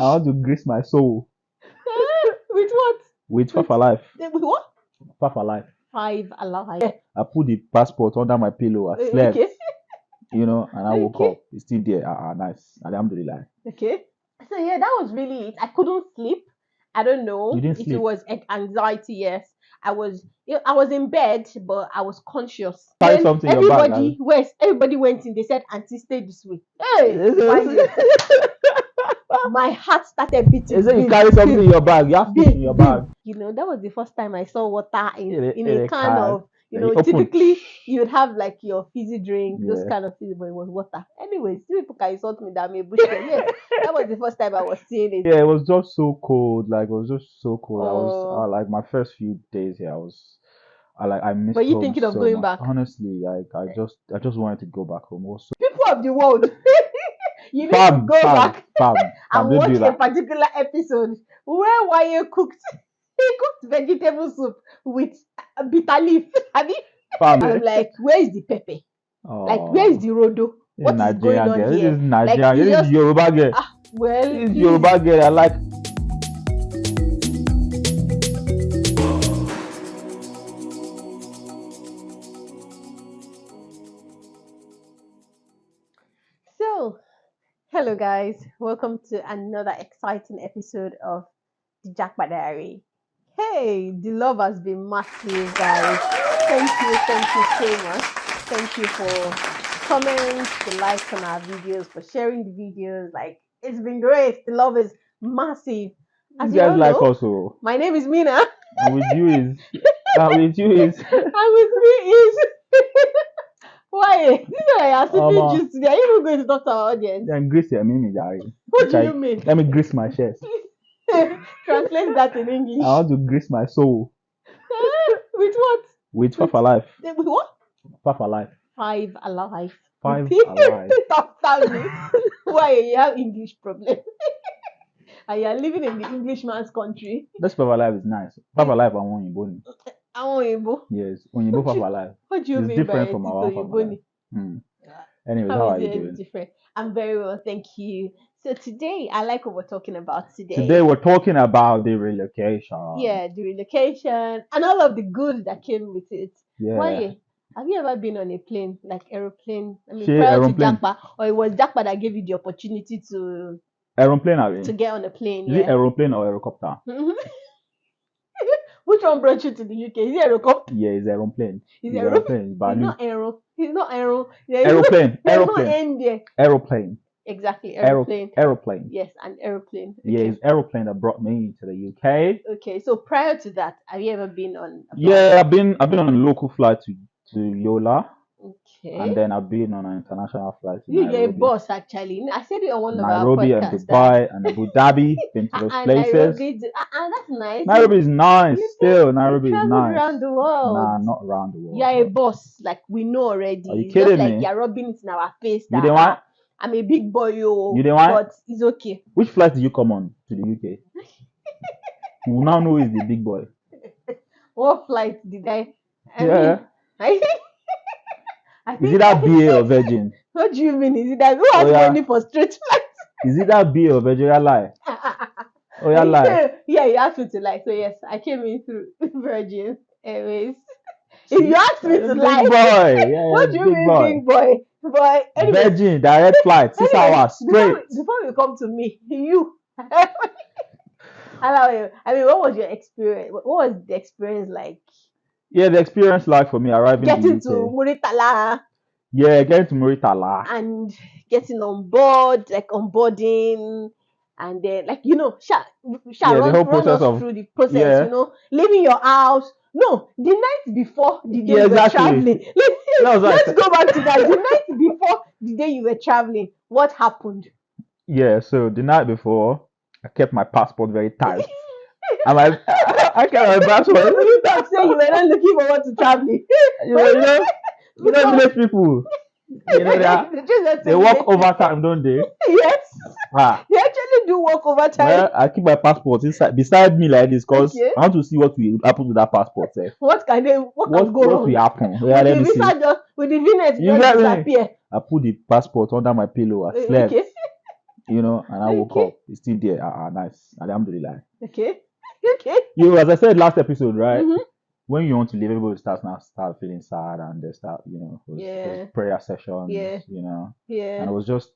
want to grease my soul With what? with Five Alive. With what? Five Alive. 5 alive. I put the passport under my pillow. I slept, Okay. and I woke Okay. up. It's still there. Nice. Alhamdulillah. Okay. So yeah, that was really it. I couldn't sleep. I don't know You didn't if sleep? it was anxiety. Yes, I was in bed, but I was conscious. Carry Then something in your bag, everybody went in. They said, "Auntie, stay this way." Hey, why my heart started beating. Is it you carry something in your bag? You have fish in your bag. That was the first time I saw water in In a a can can. of. Then you open. Typically you would have like your fizzy drink, those Yeah. kind of things, but it was water. Anyways, people can insult me that I'm a bushman. Yes, that was the first time I was seeing it. Yeah, it was just so cold. Like it was just so cold. I was Oh. like my first few days here. I missed. Were you home thinking of so going much. back? Honestly, like I just wanted to go back home. It was so People of the world, you need to go back fam, and don't watch do a that. particular episode where Waye cooked. He cooked vegetable soup with bitter leaf. Have you? Fam, I'm like, where is the pepper? Like, where is the rodo? What is going Nigerian on girl. here? This is Nigerian. Like, This is Yoruba girl. Well, This is please. Yoruba girl. I like. So, hello guys, welcome to another exciting episode of the Jackpot Diary. Hey, the love has been massive, guys. Thank you so much. Thank you for comments, the likes on our videos, for sharing the videos. Like, it's been great. The love is massive. As You guys all like know, also. my name is Menah. And with you is. And with you is. And with me is Why? This is why I asked you just today. Are you even going to talk to our audience? Then grease your mimi, Jari. What do you mean? Let me grease my chest. Translate that in English. I want to grease my soul. With what? With Five Alive. With what? Five Alive. 5 alive. 5 Alive. Tell me. Why you have English problem? And you are living in the Englishman's country. This Five Alive is nice. Five Alive and one Yiboni. I want Igbo. Yes, Onyibo Five Alive. What do you It's mean different by from our Five Alive. Anyways, how are you doing? Different? I'm very well, thank you. So today, I like what we're talking about today. Today we're talking about the relocation. Yeah, the relocation and all of the good that came with it. Yeah. Why? Have you ever been on a plane, like aeroplane? I mean, Shey, prior aeroplane. to Jakpa, or it was Jakpa that gave you the opportunity to Aeroplane, I mean. get on a plane? Is it aeroplane or helicopter? Which one brought you to the UK? Is it aeroplane? Yeah, it's aeroplane. It's aeroplane. It's not aero. It's not aero. Yeah, Aeroplane. There's no end there. Aeroplane. Exactly, aeroplane. Aeroplane. Yes, an aeroplane. Yeah, Okay. it's aeroplane that brought me to the UK. Okay, so prior to that, have you ever been on a flight? Yeah, I've been on a local flight to Yola, Okay. and then I've been on an international flight to You're a Nairobi. boss, actually. I said it on one of our Nairobi and podcasts. Dubai and Abu Dhabi. Been to those And places. Nairobi, that's nice. Nairobi is nice. You Still, Nairobi is traveled nice. around the world. Nah, not around the world. You're a boss, like we know already. Are you It's kidding just like me? you're rubbing it in our face. You That didn't want? I'm a big boy, yo. You didn't want? But it's okay. Which flight did you come on to the UK? We now know who is the big boy. What flight did I? Yeah. I think Is it that BA or Virgin? What do you mean? Is it that who has money for straight flights? Is it that BA or Virgin? You lie. Oh, yeah, lie. Yeah, you asked me to lie. So yes, I came in through Virgin Airways. If you asked me to lie, big boy. Yeah, what do you big mean, boy. big boy? Boy, anyway, Virgin direct flight, 6 hours straight. Before you come to me, you. I mean, what was your experience? What was the experience like? Yeah, the experience like for me arriving Getting in the to UK. Muritala Yeah, getting to Muritala. and getting on board, like onboarding, and then like whole process us of- through the process. yeah. Leaving your house. No, the night before the day Yeah, you were exactly. traveling. That was Let's right. go back to that. The night before the day you were traveling, what happened? Yeah, so the night before, I kept my passport very tight. I kept my passport. You don't say you were not looking forward to traveling. You know village people. You know they work overtime, don't they? Yes, Ah. they actually do work overtime. Well, I keep my passport beside me like this because Okay. I want to see what will happen to that passport. Eh. What can go What wrong? will happen? Yeah, let me see. With the VNet You just get me? disappear. I put the passport under my pillow. I slept, Okay. And I woke Okay. up. It's still there. Nice. Alhamdulillah. Okay. As I said last episode, right? Mhm. When you want to leave, everybody start feeling sad, and they start, it was Yeah. prayer sessions, Yeah. and Yeah. it was just,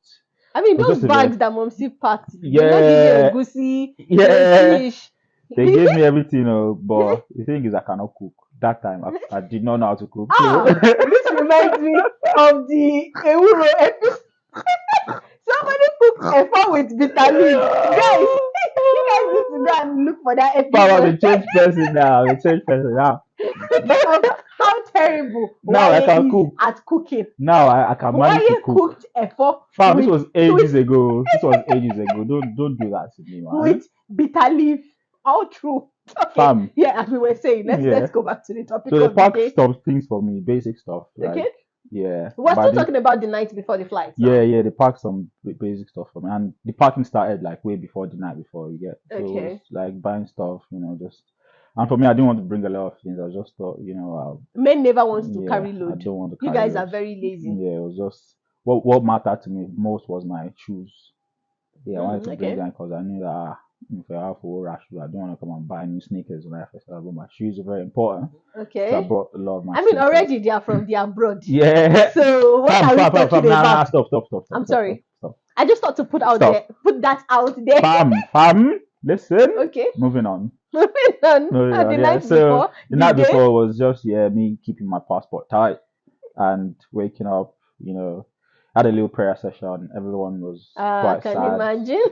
I mean, it was those just a very, bags that Momsi packed, they not give you a yeah, goosey, yeah. crayfish. They gave me everything, but the thing is, I cannot cook. That time, I did not know how to cook. So, This reminds me of the Ewuro episode. Somebody cooked efo with bitter leaf. Guys, you guys need to go and look for that Power, episode. the change person now. The change person now. How terrible Now I Waye can is cook. at cooking. Now I can manage to Waye cook. cooked efo Fam, this with, was ages ago. This was ages ago. Don't do that to me, man. with bitter leaf. All true. Okay. Fam. Yeah, as we were saying, let's Yeah. go back to the topic So they of the packed day. some things for me, basic stuff. Okay. Like, yeah. We're But still they- talking about the night before the flight. now. Yeah, they packed some basic stuff for me, and the packing started like way before the night before you get. So it Okay. was like buying stuff, just. And for me, I didn't want to bring a lot of things. I just thought, Men never wants to yeah, carry I load. don't want to You carry guys are loads. very lazy. Yeah, it was just what mattered to me most was my shoes. Yeah, I wanted to bring Okay. them because I knew that if I have a rush, I don't want to come and buy new sneakers when I first started. But my shoes are very important, so I Okay. brought a lot of my. I mean, sneakers. already they are from the abroad. Yeah. So what are we talking Nah, about? stop. I'm sorry. Stop. I just thought to put Stop. that out there. Fam, listen. Okay. Moving on. Moving on. No, The yeah. night So before. the night day? before was just me keeping my passport tight and waking up. Had a little prayer session. Everyone was quite Can sad. you imagine?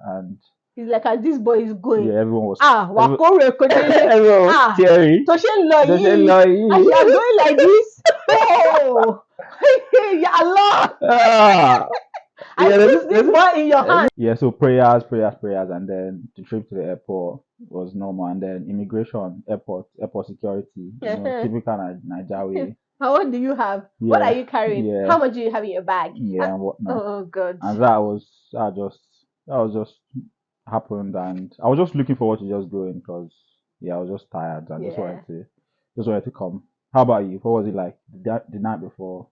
And It's like as this boy is going. yeah, everyone was. Wakore Kodele. Everyone was teary. Toshen Loyi. And you are going like this. Oh, Ya Allah. I put this one in your hand. Yeah, so prayers, and then the trip to the airport was normal, and then immigration, airport security, typical Nigeria way. What do you have? What are you carrying? Yeah. How much do you have in your bag? Yeah, and whatnot. Oh God. And that was just happened, and I was just looking forward to just going because I was just tired and just wanted to come. How about you? What was it like the night before?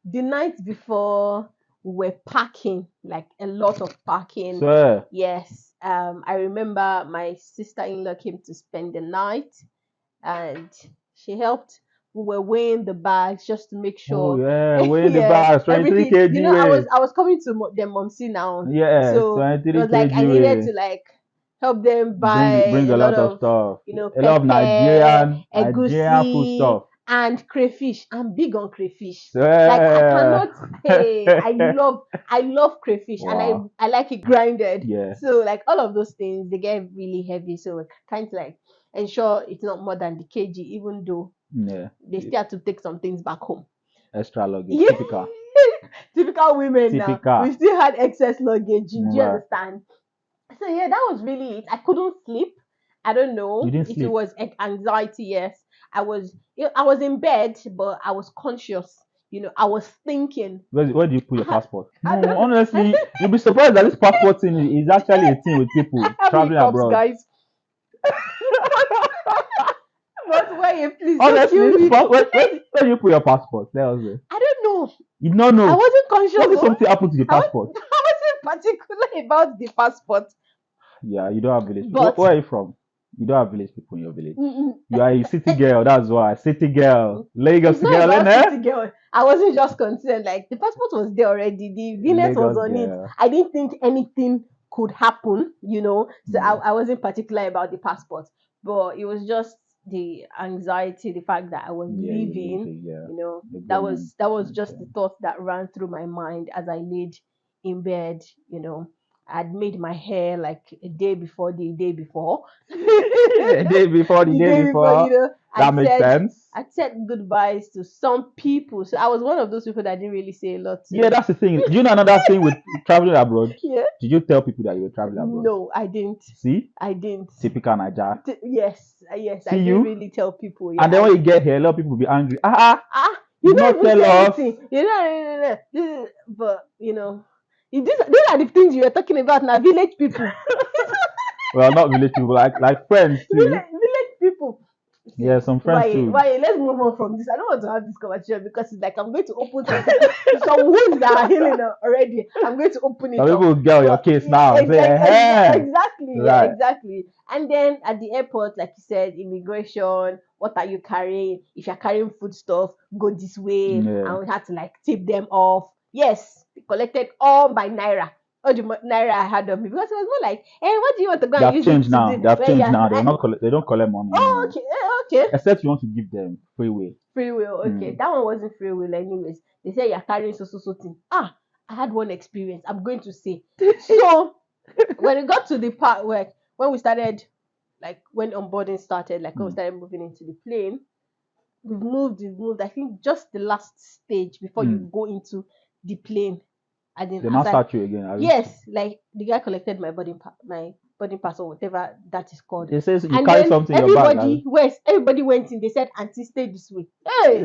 The night before, we're packing, like a lot of packing. Swear. Yes. I remember my sister-in-law came to spend the night, and she helped. We were weighing the bags just to make sure. Oh yeah, weighing the bags, 23 kg. I was coming to the Momsi now. Yeah, so 23 it was like kg. I needed to like help them buy bring a lot of stuff. a lot of Nigerian egusi, food stuff. And crayfish. I'm big on crayfish. Yeah. Like I cannot. Hey, I love crayfish, Wow. and I like it grinded. Yeah. So like all of those things, they get really heavy. So we're trying to like ensure it's not more than the kg, even though they still have to take some things back home. Extra luggage. Yeah. Typical women now. We still had excess luggage. Do you understand? So yeah, that was really it. I couldn't sleep. I don't know if it was anxiety. Yes, I was in bed, but I was conscious. I was thinking. Where do you put your passport? No, honestly, you'll be surprised that this passport thing is actually a thing with people traveling abroad. Guys. But why, please? Honestly, where do you put your passport? Let us know. I don't know. You don't know. I wasn't conscious. What if something happened to the passport? I wasn't particular about the passport. Yeah, you don't have village people. Where are you from? You don't have village people in your village. You are a city girl. That's why. City girl. Lagos girl, city girl. I wasn't just concerned. Like, the passport was there already. The Venus was on it. I didn't think anything could happen, So I wasn't particular about the passport. But it was just the anxiety, the fact that I was leaving. That was just the thought that ran through my mind as I laid in bed, I'd made my hair like a day before the day before. A day before the day before. That makes sense. I said goodbyes to some people. So I was one of those people that didn't really say a lot to. Yeah, that's the thing. Do you know another thing with traveling abroad? Yeah. Did you tell people that you were traveling abroad? No, I didn't. See? I didn't. Typical Niger. Yes. See I didn't really tell people. Yeah, and then when you get here, a lot of people will be angry. You don't not tell us. But these are the things you were talking about now. Village people. Well, not village people, like friends too. Village people. Yeah, some friends too. Why? Let's move on from this. I don't want to have this conversation because it's like I'm going to open some wounds that are healing already. I'm going to open it Some up. people get on your But case now. Say, hey. exactly, yeah, Right. exactly. And then at the airport, like you said, immigration. What are you carrying? If you're carrying food stuff, go this way. Yeah. And we had to like tip them off. Yes, they collected all by naira. All the naira I had on me because it was more like, hey, what do you want to go They and have use changed it to now. do? They have When changed you're- now. They don't collect money Oh, anymore. okay, okay. Except you want to give them freeway. Free will, okay. That one wasn't free will, anyways. They say you're carrying so thing. I had one experience. I'm going to say. So when we got to the part where when we started, like when onboarding started, like when we started moving into the plane, we've moved. I think just the last stage before you go into the plane. And then They now start you again. yes, like the guy collected my boarding pass or whatever that is called. It says you And carry then something in your bag. everybody went in. They said, "Auntie, stay this way." Hey,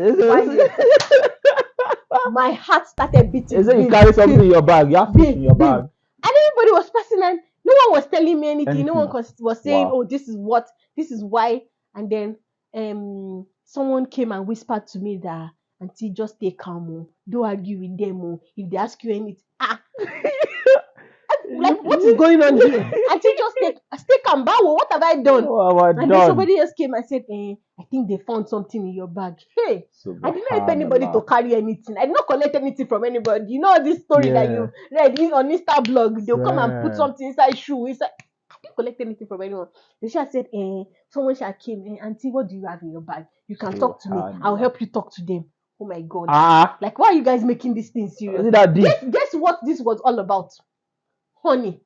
my heart started beating. It says you carry something in your bag. You have fish in your bag. And everybody was passing, and no one was telling me anything. No one was saying, Wow. "Oh, this is why." And then someone came and whispered to me that, "Auntie, just stay calm. Oh. Don't argue with them. Oh. If they ask you anything, like what is going on here? Auntie, just stay calm. Bawo, what have I done?" Then somebody else came and said, "I think they found something in your bag." Hey, I didn't help anybody to carry anything. I did not collect anything from anybody. You know this story that you read on Insta blog. They'll come and put something inside shoe. Inside. I didn't collect anything from anyone. They just said, someone came, "Auntie, what do you have in your bag? You can talk to me. I'll help you talk to them." Oh my God. Like, why are you guys making this thing serious? Is it that deep? Guess what this was all about? Honey.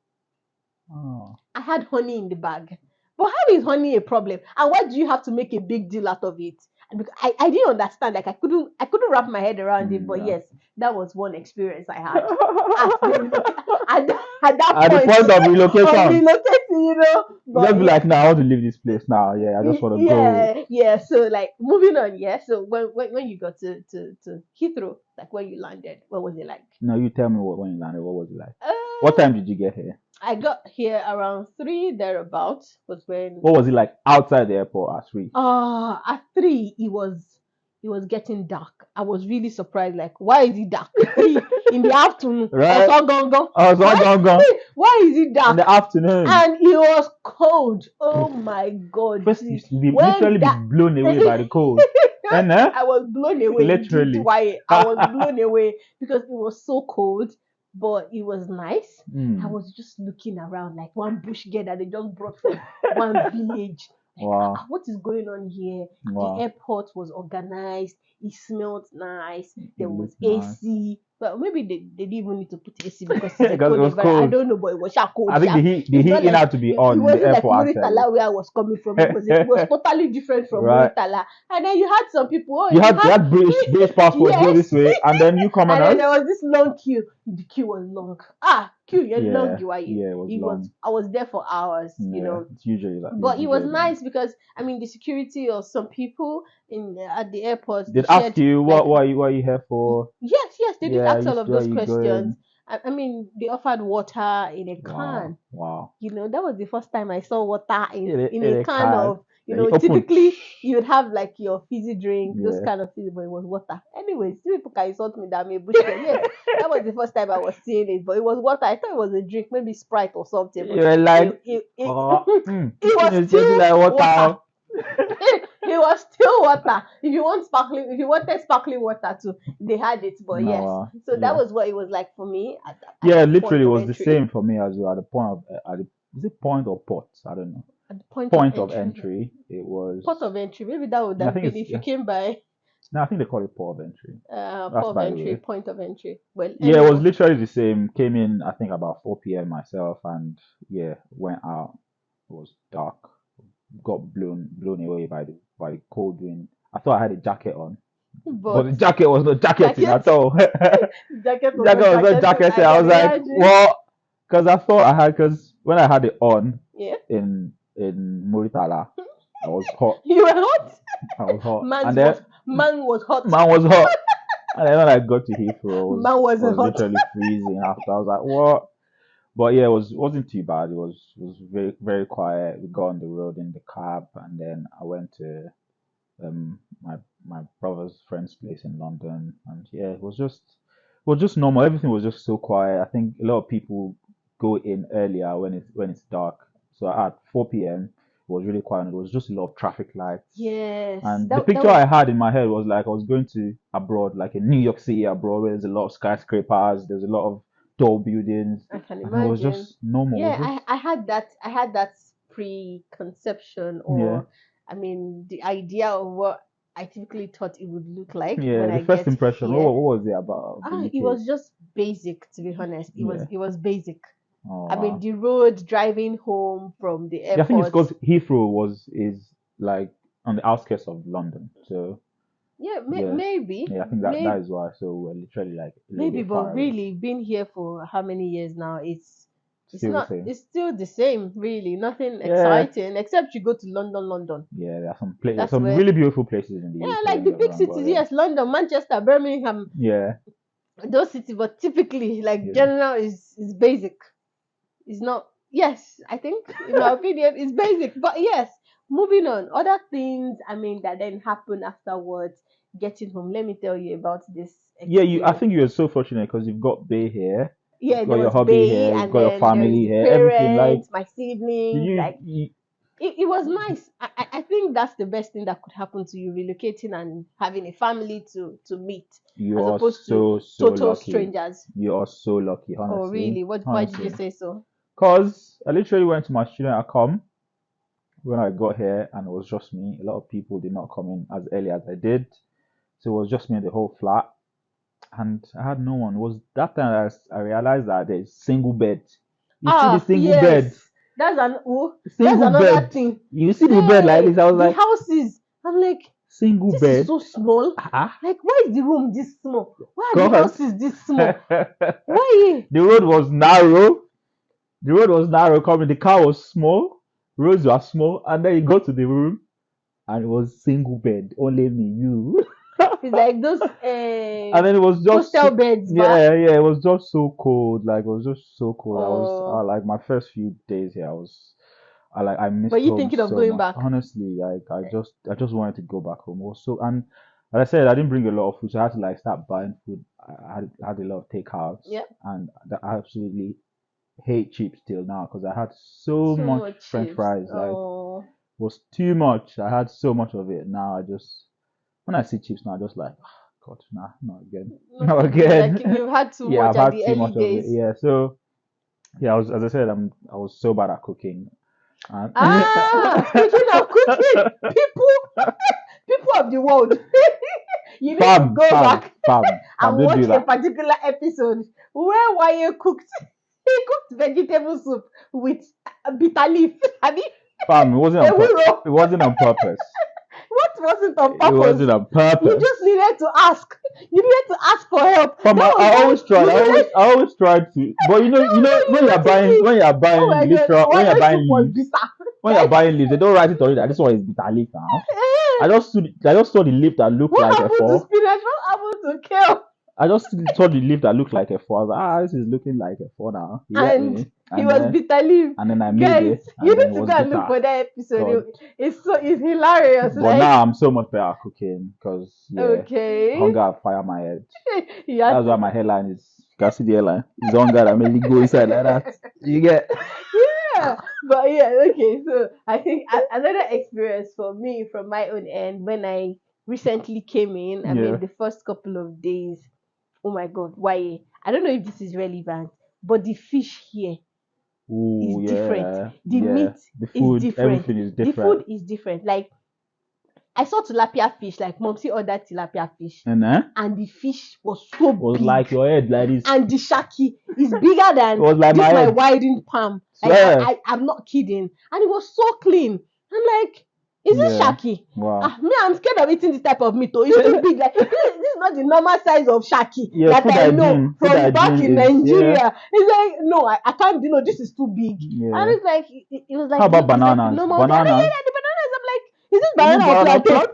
Oh. I had honey in the bag. But how is honey a problem? And why do you have to make a big deal out of it? Because I didn't understand. Like I couldn't wrap my head around it. But yes, that was one experience I had at the point of relocation. Relocating, you know. But just be like, now I want to leave this place now. Yeah, I just want to go. Yeah. So like moving on. Yeah. So when you got to Heathrow, like when you landed, what was it like? No, you tell me when you landed. What was it like? What time did you get here? I got here around 3 thereabouts. Was when. What was it like outside the airport at 3? At 3 it was getting dark. I was really surprised. Like, why is it dark? In the afternoon. Right. Why is it dark? In the afternoon. And it was cold. Oh my God. First, you literally be blown away by the cold. I was blown away. Literally. I was blown away because it was so cold. But it was nice. I was just looking around like one bush girl that they just brought from one village. Like, wow. What is going on here? Wow. The airport was organized. It smelled nice. There was AC. Nice. But maybe they didn't even need to put AC because it was cold. I don't know, but it was cold. I think the heat had to be on. It wasn't like Muritala where I was coming from. It was totally different from Muritala. And then you had some people. You had British passport go this way, and then you come and then there was this long queue. The queue was long. Long. Yeah, it was long. I was there for hours. Yeah, you know, it's usually like. But it was nice because the security of some people at the airport. Did ask you what are you here for? Yes, they did ask all of those questions. They offered water in a can. Wow. You know, that was the first time I saw water in a can of. You know, open. Typically you would have like your fizzy drink, those kind of things, but it was water. Anyways, people can insult me that I'm a bushman. Yes, that was the first time I was seeing it, but it was water. I thought it was a drink, maybe Sprite or something. You were like, it was still like water. It was still water. If you wanted sparkling water too, they had it. But yes, so that was what it was like for me. Literally, it was the same for me as well. At the point of is it point or port? I don't know. At the point of entry, it was port of entry. Maybe that would have been if you came by. No, I think they call it port of entry. Port of entry, point of entry. Well, yeah, it was literally the same. Came in, I think about 4 p.m. myself, and went out. It was dark. Got blown away by the cold wind. I thought I had a jacket on, but the jacket was not jacketing at all. jacket was not jacketing. I was like, what? Because I thought I had when I had it on in Muritala, I was hot. You were hot? I was hot. Man was hot. Man was hot. And then when I got to Heathrow, man wasn't hot. Literally freezing after. I was like, what? But yeah, it wasn't too bad. It was very, very quiet. We got on the road in the cab, and then I went to my brother's friend's place in London, and yeah, it was just normal. Everything was just so quiet. I think a lot of people go in earlier when it's dark. So at 4 p.m. it was really quiet. And it was just a lot of traffic lights. Yes, And the that picture was. I had in my head was like I was going to abroad, like in New York City abroad, where there's a lot of skyscrapers, there's a lot of tall buildings, I can and it was imagine. just normal. It Yeah, was just I had that preconception, yeah, or I mean the idea of what I typically thought it would look like yeah. when The I first get impression, here. what was it about the It UK? was just basic, to be honest. It was Yeah. it was basic. Oh I mean wow. the road driving home from the Yeah, I think it's airport. because Heathrow is like on the outskirts of London. So Yeah, yeah, maybe, yeah. I think that maybe, is why. So we're literally like a little maybe, bit but far away. really, been here for how many years now? It's Still the not. same. It's still the same, really. Nothing Yeah, exciting except you go to London, London. yeah. There's That's some where. really beautiful places in the Yeah, UK. like Don't the get me big wrong, but cities, yes, London, Manchester, Birmingham, yeah, those cities, but typically, like yeah, general is basic. It's not. Yes, I think, in my opinion, it's basic. But yes, moving on. Other things, I mean, that then happen afterwards. Getting home. Let me tell you about this yeah. You, I experience. think you're so fortunate because you've got Bay here, you've Yeah, got there your was hobby Bay, here, you've and got your then there is family the here, everything. Like, parents, my did siblings. you, Like you, it was nice. I think that's the best thing that could happen to you, relocating and having a family to meet, you as are opposed to so total lucky. strangers. You are so lucky, Oh, honestly, really? Why did you honestly. say so? Cause I literally went to my student account when I got here, and it was just me. A lot of people did not come in as early as I did, so it was just me in the whole flat, and I had no one. It was that time I realized that there's single bed. You see the Ah, single yes. bed, That's single another bed. thing. You see the bed like Hey, this. I was the like, houses. I'm like, single this is bed. so small. Ah, Like, why is the room this small? Why are the cause houses this small? the Why? road was narrow. The road was narrow. Coming, the car was small. Roads were small, and then you go to the room, and it was single bed, only me, you. It's like those And then it was just hostel beds, but yeah, it was just so cold. Like it was just so cold. oh, like my first few days here, I missed but you home thinking of so going much. back? Honestly, like I just wanted to go back home. It was so, and like I said, I didn't bring a lot of food, so I had to like start buying food. I had a lot of takeouts, Yeah, and I absolutely hate chips till now because I had so so much much French chips. fries. Like Oh, was too much. I had so much of it. Now I just when I see chips now, I just like, "Ah, God, nah, not again, not not again. Like again." you've had too Yeah, much I've at had the too early much of it. days. Yeah, so yeah, as I said, I was so bad at cooking. And Speaking of cooking, people, people of the world, you need to fam, go fam, back fam, and don't watch do a that. particular episode where Waye cooked. He cooked vegetable soup with bitter leaf. I mean, Fam, it wasn't on ewuro. it wasn't on purpose. What wasn't on It purpose? wasn't on You just purpose. needed to ask. You needed to ask for help. Fam, That was I why always tried. you needed. I always tried to. But That was why you when you're buying immediately. Oh my god, when you're Waye buying soup was leaves, bitter. when you're Guys, buying leaves, they don't write it on it that this one is bitter leaf now. I just saw the leaf that looked what like a happened to four. spinach? What happened to kale? I just saw the leaf that looked like a four. I was like, this is looking like a four now. You get And me? he was bitter leaf. And then I made Guys, it, you and then need it to was go and look bitter. for that episode. God. It's hilarious. But Like, now I'm so much better at cooking because yeah, okay, hunger have fire my head. you had That's why to. my hairline is. You can see the hairline. It's hunger that made me go inside like that. You get? Yeah, but yeah, okay. So I think another experience for me from my own end when I recently came in. I Yeah. mean, the first couple of days. Oh my God, why? I don't know if this is relevant, but the fish here is Ooh, different. yeah, The yeah. meat The is food, different. everything is The different. food is different. Like I saw tilapia fish, like Momsi ordered tilapia fish, And and the fish was so was big, like your head like this. and the shaki is bigger It than was like my this my head. widened palm. Like Swear. I'm not kidding, and it was so clean. I'm like, is this Yeah. shaki? Wow. Me, I'm scared of eating this type of meat. Oh, it's too big. Like this is not the normal size of shaki Yeah, that food I know hygiene. Food from back hygiene in is yeah. Nigeria. It's like no, I can't. This is too big. And Yeah. it's like it was like How about it's like the bananas? normal. Yeah, Bananas. the bananas. I'm like, is this Is it banana or banana plantain? plant?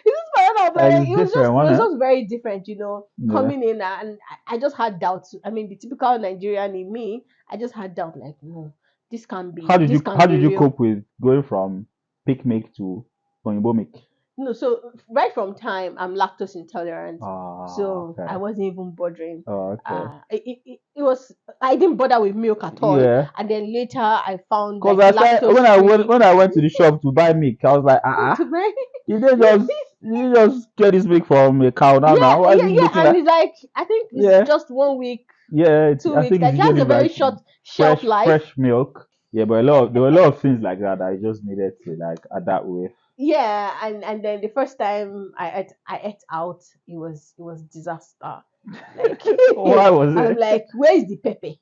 Is this banana or Like plantain? it's It was different, it was wasn't just very different, it? coming in, and I just had doubts. I mean, the typical Nigerian in me, I just had doubt. Like, no, this How can't did be you real. cope with going from picnic to Oyinbo milk. No, so right from time I'm lactose intolerant, so Okay. I wasn't even bothering. Okay. It was I didn't bother with milk at all, Yeah. and then later I found Because like I said lactose free. when I went to the shop to buy milk, I was like, To buy. you didn't just get this milk from a cow now. Why is it looking And like it's like I think it's yeah, just 1 week, yeah, two I weeks. think Like it's it has usually a very like short shelf life. fresh milk. Yeah, but there were a lot of things like that I just needed to like adapt with. Yeah, and then the first time I ate out, it was disaster. Like Why was I'm it? like, where is the pepper?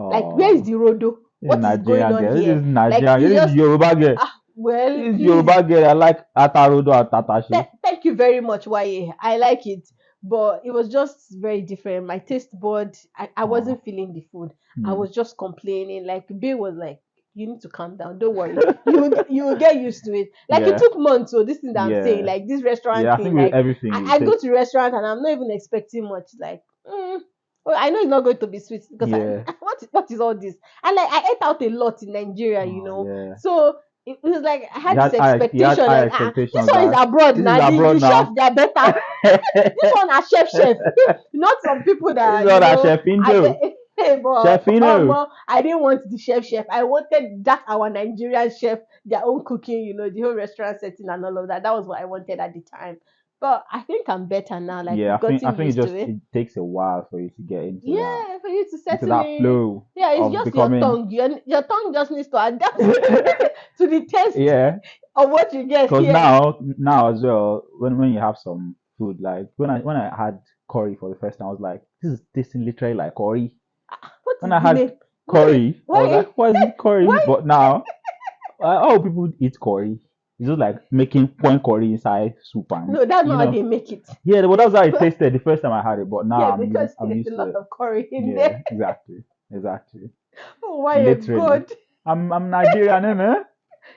Like where is Oh, the rodo? this What is going Nigerian on girl. This here? is Like Nigerian girl. it's This is just Yoruba girl. well, This is please. Yoruba girl. I like atarodo and tatashi. Thank you very much, Waye. I like it, but it was just very different. My taste bud, I Oh, wasn't feeling the food. I hmm. was just complaining. Like Bill was like, "You need to calm down. Don't worry. You will get used to it." Like it Yeah, took months. So this thing that I'm saying, yeah, like this restaurant yeah. I thing, think with like everything I it go takes. to restaurant and I'm not even expecting much. Like, well, I know it's not going to be sweet because Yeah. what is all this? And like I ate out a lot in Nigeria, Oh, yeah. so it was like I You had this you had expectation, high like this expectations one is that abroad this is now. The abroad chefs now. they are better. This one are chef. Not some people It's that not a chef Injo. Chef Ino. but I didn't want the chef. I wanted that our Nigerian chef, their own cooking, the whole restaurant setting and all of that. That was what I wanted at the time. But I think I'm better now. Like Yeah, we've I gotten think used to it. it takes a while for you to get Yeah, for you to into settle that in. flow Yeah, it's of just your becoming tongue. Your tongue just needs to adapt to the taste yeah. of what you get Because here. now as well, when you have some food, like when I had curry for the first time, I was like, this is tasting literally like curry. What When is I the had name? curry, I was Why? like, what is it curry? Why? But now, all people eat curry. It's just like making point curry inside soup and No, that's not how they make it. yeah, but that's how it tasted the first time I had it. But now Yeah, because I'm there's a used to lot it. of curry in Yeah, there. exactly. Oh, why a Literally, god? I'm Nigerian, eh?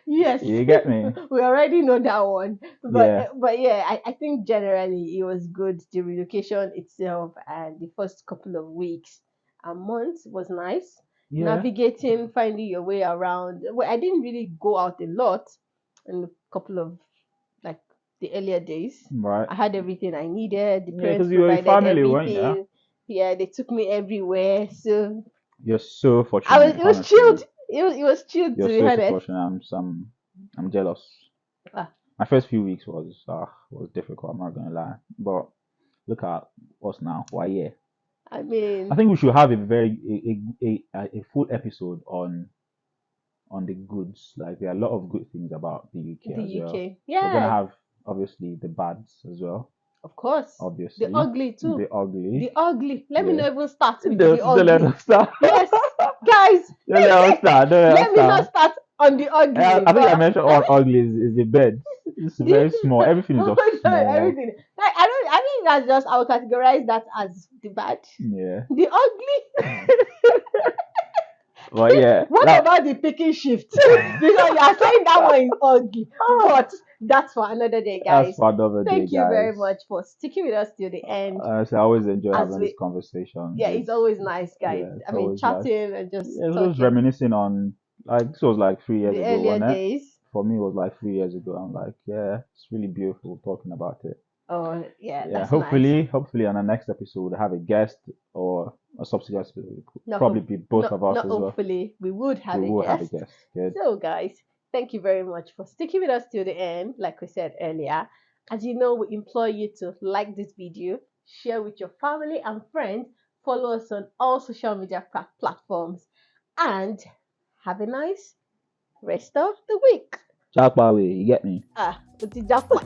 Yes, You get me? we already know that one. Yeah, But yeah, I think generally it was good. The relocation itself and the first couple of weeks and months was nice. yeah, Navigating, finding your way around. Well, I didn't really go out a lot in a couple of like the earlier days. right. I had everything I needed. The Yeah, parents because you're a provided family, weren't you? everything. Yeah, they took me everywhere. So You're so fortunate, it was honestly. chilled. It was chilled to You're be so honest. fortunate. I'm jealous. Ah, My first few weeks was difficult. I'm not gonna lie, but look at us now. Why yeah? I I mean, think we should have a full episode on the goods. Like there are a lot of good things about the UK the as well. UK. We're gonna Yeah, have obviously the bads as well. of course. The Obviously ugly too. the ugly. The ugly. Let me Yeah. not even start with Don't, the don't let ugly. us start. Yes, guys. Don't let us start. Don't let us Let me not start. start on the ugly, I think I but mentioned all ugly is the bed. It's very small. Everything is just small. everything. Like, I don't. I think that's just. I would categorize that as the bad, Yeah. the ugly. But yeah. What about the picking shift? Because you are saying that one is ugly, but that's for another day, That's guys. for another day, Thank you very guys. much for sticking with us till the end. So I always enjoy As having we, this conversation. yeah, it's always nice, guys. Yeah, it's I mean, always nice. chatting and just Yeah, it's just talking. reminiscing on like this was like 3 years The ago, earlier wasn't it? days. For me, it was like 3 years ago. I'm like, yeah, it's really beautiful talking about it. Oh, yeah, Yeah, that's nice. hopefully on the next episode we'll have a guest or a substitute episode. It could Not, probably be both of us not as well. hopefully. We would have We a will have a guest. guest. Good. So, guys, thank you very much for sticking with us till the end. Like we said earlier, as you know, we implore you to like this video, share with your family and friends, follow us on all social media platforms, and have a nice rest of the week. Jack Bowie, you get me? With the jackpot,